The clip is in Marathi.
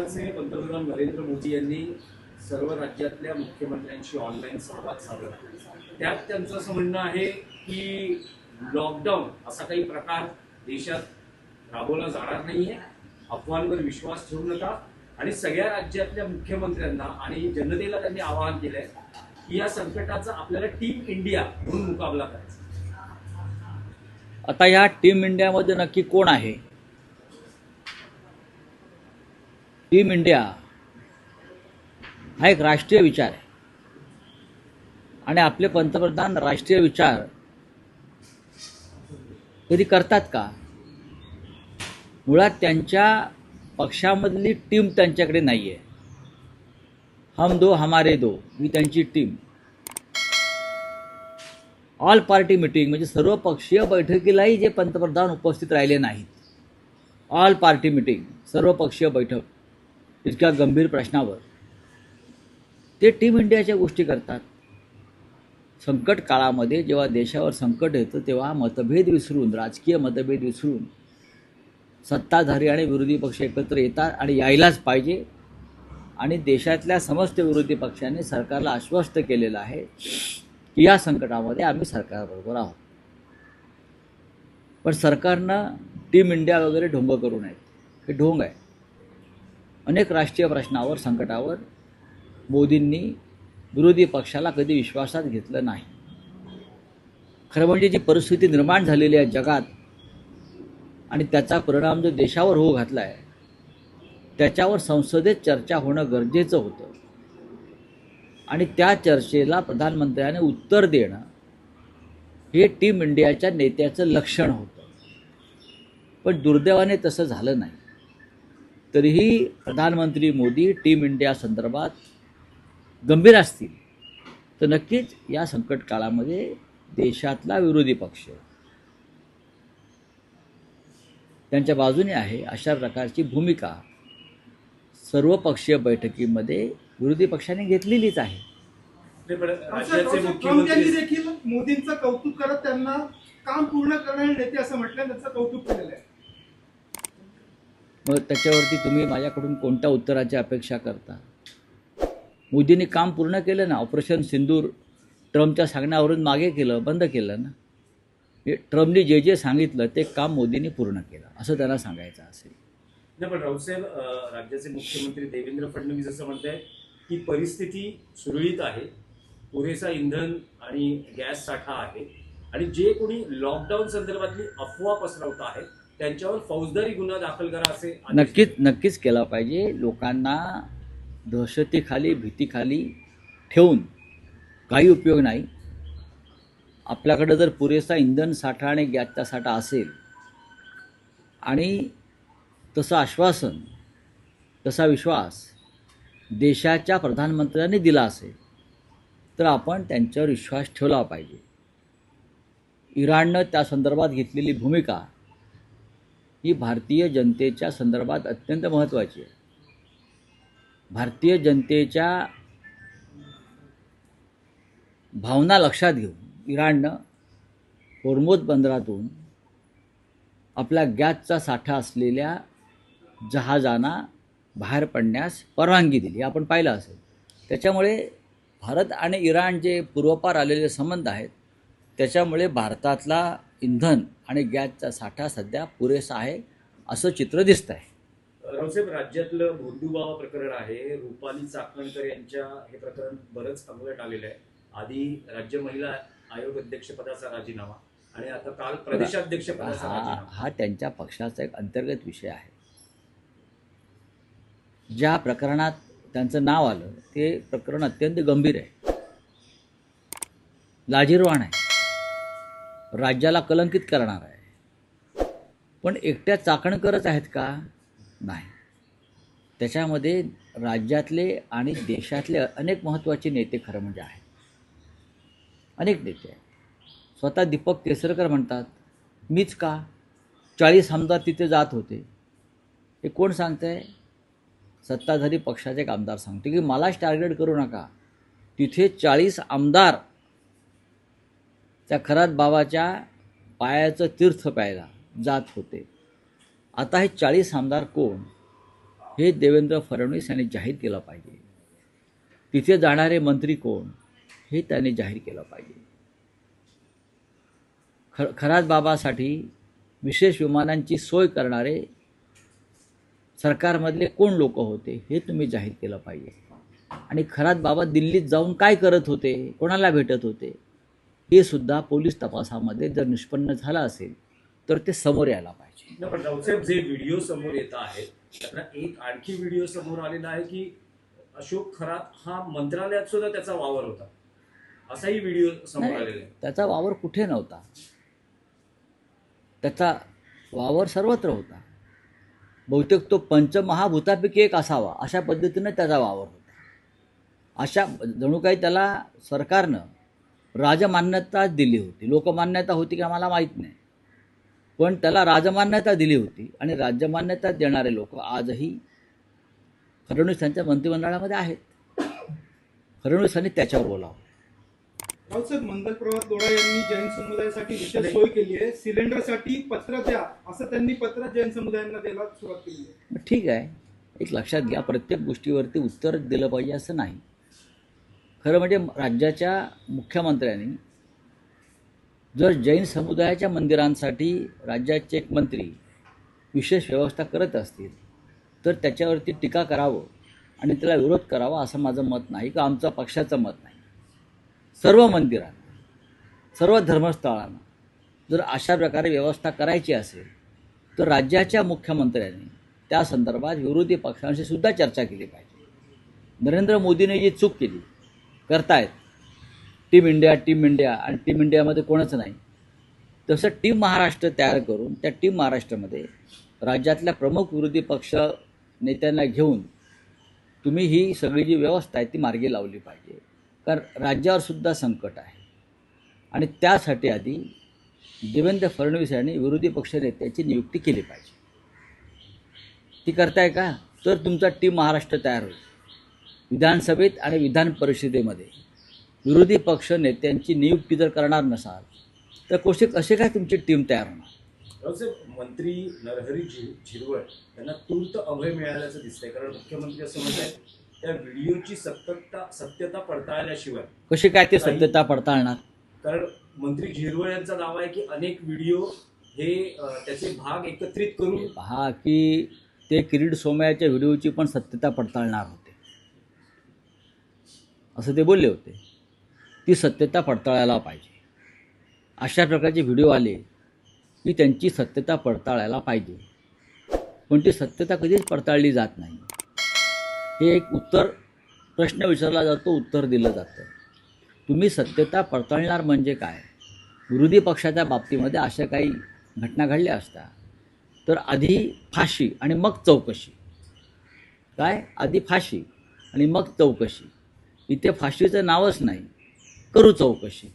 देशाचे पंतप्रधान नरेंद्र मोदी यांनी सर्व राज्यातल्या मुख्यमंत्र्यांशी ऑनलाईन संवाद साधला. त्यात त्यांचं असं म्हणणं आहे की लॉकडाऊन असा काही प्रकार देशात राबवला जाणार नाहीये, अफवांवर विश्वास ठेवू नका, आणि सगळ्या राज्यातल्या मुख्यमंत्र्यांना आणि जनतेला त्यांनी आवाहन केलंय की या संकटाचा आपल्याला टीम इंडिया म्हणून मुकाबला करायचा. आता या टीम इंडियामध्ये नक्की कोण आहे? टीम इंडिया हा एक राष्ट्रीय विचार आहे आणि आपले पंतप्रधान राष्ट्रीय विचार कधी करतात का? मुळात त्यांच्या पक्षामधली टीम त्यांच्याकडे नाही आहे. हम दो हमारे दो ही त्यांची टीम. ऑल पार्टी मिटिंग म्हणजे सर्व पक्षीय बैठकीलाही जे पंतप्रधान उपस्थित राहिले नाहीत, ऑल पार्टी मिटिंग सर्व पक्षीय बैठक इतक्या गंभीर प्रश्नावर ते टीम इंडियाच्या गोष्टी करतात. संकट काळामध्ये जेव्हा देशावर संकट येतं तेव्हा मतभेद विसरून, राजकीय मतभेद विसरून सत्ताधारी आणि विरोधी पक्ष एकत्र येतात आणि यायलाच पाहिजे. आणि देशातल्या समस्त विरोधी पक्षांनी सरकारला आश्वस्त केलेलं आहे की या संकटामध्ये आम्ही सरकारबरोबर आहोत. पण सरकारनं टीम इंडिया वगैरे ढोंग करू नयेत. हे ढोंग आहे. अनेक राष्ट्रीय प्रश्नावर, संकटावर मोदींनी विरोधी पक्षाला कधी विश्वासात घेतलं नाही. खरं म्हणजे जी परिस्थिती निर्माण झालेली आहे जगात आणि त्याचा परिणाम जो देशावर होऊ घातला आहे त्याच्यावर संसदेत चर्चा होणं गरजेचं होतं आणि त्या चर्चेला प्रधानमंत्र्याने उत्तर देणं हे टीम इंडियाच्या नेत्याचं लक्षण होतं. पण दुर्दैवाने तसं झालं नाही. तरीही प्रधानमंत्री मोदी टीम इंडिया संदर्भात गंभीर असतील तर नक्कीच या संकट काळामध्ये देशातला विरोधी पक्ष त्यांच्या बाजूने आहे अशा प्रकारची भूमिका सर्वपक्षीय बैठकीमध्ये विरोधी पक्षाने घेतलेलीच आहे. राज्याचे ट्रम्प मुख्यमंत्री यांनी देखील मोदींचं कौतुक करत त्यांना काम पूर्ण करणारे नेते असं म्हटलं, त्याचं कौतुक केलेलं आहे. मग त्याच्यावरती तुम्ही माझ्याकडून कोणत्या उत्तराची अपेक्षा करता? मोदींनी काम पूर्ण केलं ना. ऑपरेशन सिंदूर ट्रम्पच्या सांगण्यावरून मागे केलं, बंद केलं ना. ट्रम्पनी जे जे सांगितलं ते काम मोदींनी पूर्ण केलं असं त्यांना सांगायचं असेल. नाही, पण राऊसाहेब, राज्याचे मुख्यमंत्री देवेंद्र फडणवीस असं म्हणतायत की परिस्थिती सुरळीत आहे, पुरेसा इंधन आणि गॅस साठा आहे, आणि जे कोणी लॉकडाऊन संदर्भातली अफवा पसरवत आहेत त्यांच्यावर फौजदारी गुन्हा दाखल करा असे आदेश. नक्कीच केला पाहिजे. लोकांना दहशतीखाली, भीतीखाली ठेवून काही उपयोग नाही. आपल्याकडं जर पुरेसा इंधन साठा आणि गॅसचा साठा असेल आणि तसं आश्वासन, तसा विश्वास देशाच्या प्रधानमंत्र्यांनी दिला असेल तर आपण त्यांच्यावर विश्वास ठेवला पाहिजे. इराणनं त्या संदर्भात घेतलेली भूमिका ही भारतीय जनतेच्या संदर्भात अत्यंत महत्त्वाची आहे. भारतीय जनतेच्या भावना लक्षात घेऊन इराणनं होर्मुझ बंदरातून आपल्या गॅसचा साठा असलेल्या जहाजांना बाहेर पडण्यास परवानगी दिली. आपण पाहिलं असेल. त्याच्यामुळे भारत आणि इराण जे पूर्वपार आलेले संबंध आहेत त्याच्यामुळे भारतातला इंधन आणि गॅसचा साठा सध्या पुरेसा आहे असं चित्र दिसतं आहे. रावसाहेब, राज्यातलं भोंदूबाबा प्रकरण आहे. रुपाली चाकणकर यांच्या हे प्रकरण बरंच अंगलट आलेलं आहे. आधी राज्य महिला आयोग अध्यक्षपदाचा राजीनामा आणि आता काल प्रदेशाध्यक्षपदाचा राजीनामा. हा त्यांच्या पक्षाचा एक अंतर्गत विषय आहे. ज्या प्रकरणात त्यांचं नाव आलं ते प्रकरण अत्यंत गंभीर आहे, लाजिरवाण आहे, राज्याला कलंकित करणार आहे. पण एकट्या चाकणकरच आहेत का? नाही. त्याच्यामध्ये राज्यातले आणि देशातले अनेक महत्त्वाचे नेते खरं म्हणजे आहेत. अनेक नेते आहेत. स्वतः दीपक केसरकर म्हणतात मीच का 40 आमदार तिथे जात होते. हे कोण सांगतंय? सत्ताधारी पक्षाचे एक आमदार सांगतो की मलाच टार्गेट करू नका. तिथे 40 आमदार त्या खरात बाबाच्या पायाचं तीर्थ प्यायला जात होते. आता हे 40 आमदार कोण? हे देवेंद्र फडणवीस यांनी जाहीर केलं पाहिजे. तिथे जाणारे मंत्री कोण हे त्यांनी जाहीर केलं पाहिजे. खरात बाबासाठी विशेष विमानांची सोय करणारे सरकारमधले कोण लोक होते हे तुम्ही जाहीर केलं पाहिजे. आणि खरात बाबा दिल्लीत जाऊन काय करत होते, कोणाला भेटत होते, हे सुद्धा पोलीस तपासामध्ये जर निष्पन्न झालं असेल तर ते समोर यायला पाहिजे. नाही, पण रावसाहेब, जे व्हिडिओ समोर येत आहेत त्यातला एक आणखी व्हिडिओ समोर आलेला आहे की अशोक खरात हा मंत्रालयात सुद्धा त्याचा वावर होता, असाही व्हिडिओ समोर आलेला आहे. त्याचा वावर कुठे नव्हता, त्याचा वावर सर्वत्र होता. बहुतेक तो पंचमहाभूतापैकी एक असावा अशा पद्धतीनं त्याचा वावर होता. अशा जणू काही त्याला सरकारनं राजमान्यता दिली होती. लोकमान्यता होती का मला माहीत नाही, पण त्याला राजमान्यता दिली होती. आणि राजमान्यता देणारे लोक आजही फडणवीसांच्या मंत्रिमंडळामध्ये आहेत. फडणवीसांनी त्याच्यावर बोलावं. रावसाहेब, मंगल प्रभात लोढा यांनी जैन समुदायासाठी विशेष सोय केली आहे. सिलेंडरसाठी पत्र द्या असं त्यांनी पत्र जैन समुदायांना द्यायला सुरुवात केली आहे. ठीक आहे, एक लक्षात घ्या, प्रत्येक गोष्टीवरती उत्तर दिलं पाहिजे असं नाही. खरं म्हणजे राज्याच्या मुख्यमंत्र्यांनी जर जैन समुदायाच्या मंदिरांसाठी राज्याचे एक मंत्री विशेष व्यवस्था करत असतील तर त्याच्यावरती टीका करावं आणि त्याला विरोध करावा असं माझं मत नाही, किंवा आमचं पक्षाचं मत नाही. सर्व मंदिरांना, सर्व धर्मस्थळांना जर अशा प्रकारे व्यवस्था करायची असेल तर राज्याच्या मुख्यमंत्र्यांनी त्या संदर्भात विरोधी पक्षांशी सुद्धा चर्चा केली पाहिजे. नरेंद्र मोदीने जी चूक केली करतायत, टीम इंडिया आणि टीम इंडियामध्ये कोणच नाही, तसं टीम महाराष्ट्र तयार करून त्या टीम महाराष्ट्रामध्ये राज्यातल्या प्रमुख विरोधी पक्ष नेत्यांना घेऊन तुम्ही ही सगळी जी व्यवस्था आहे ती मार्गी लावली पाहिजे. कारण राज्यावर सुद्धा संकट आहे आणि त्यासाठी आधी देवेंद्र फडणवीस यांनी विरोधी पक्ष नेत्याची नियुक्ती केली पाहिजे. ती करताय का? तर तुमचा टीम महाराष्ट्र तयार होईल. विधानसभेत आणि विधान परिषदेमध्ये विरोधी पक्ष नेत्यांची नियुक्ती जर करणार नसाल तर कसे काय तुमची टीम तयार होणार? मंत्री नरहरी झिरवळ यांना तूर्त अभय मिळाल्याचं दिसतंय, कारण मुख्यमंत्री असं म्हणतात त्या व्हिडिओची सत्यता पडताळल्याशिवाय. कशी काय ते सत्यता पडताळणार? कारण मंत्री झिरवळ यांचा दावा आहे की अनेक व्हिडिओ हे त्याचे भाग एकत्रित करून पहा की ते किरीट सोमय्याच्या व्हिडिओची पण सत्यता पडताळणार होते असं ते बोलले होते. ती सत्यता पडताळायला पाहिजे. अशा प्रकारचे व्हिडिओ आले की त्यांची सत्यता पडताळायला पाहिजे, पण ती सत्यता कधीच पडताळली जात नाही. हे एक प्रश्न विचारला जातो, उत्तर दिलं जातं. तुम्ही सत्यता पडताळणार म्हणजे काय? विरोधी पक्षाच्या बाबतीमध्ये अशा काही घटना घडल्या असता तर आधी फाशी आणि मग चौकशी. काय? आधी फाशी आणि मग चौकशी. इथे फाशीचं नावच नाही, करू चौकशी.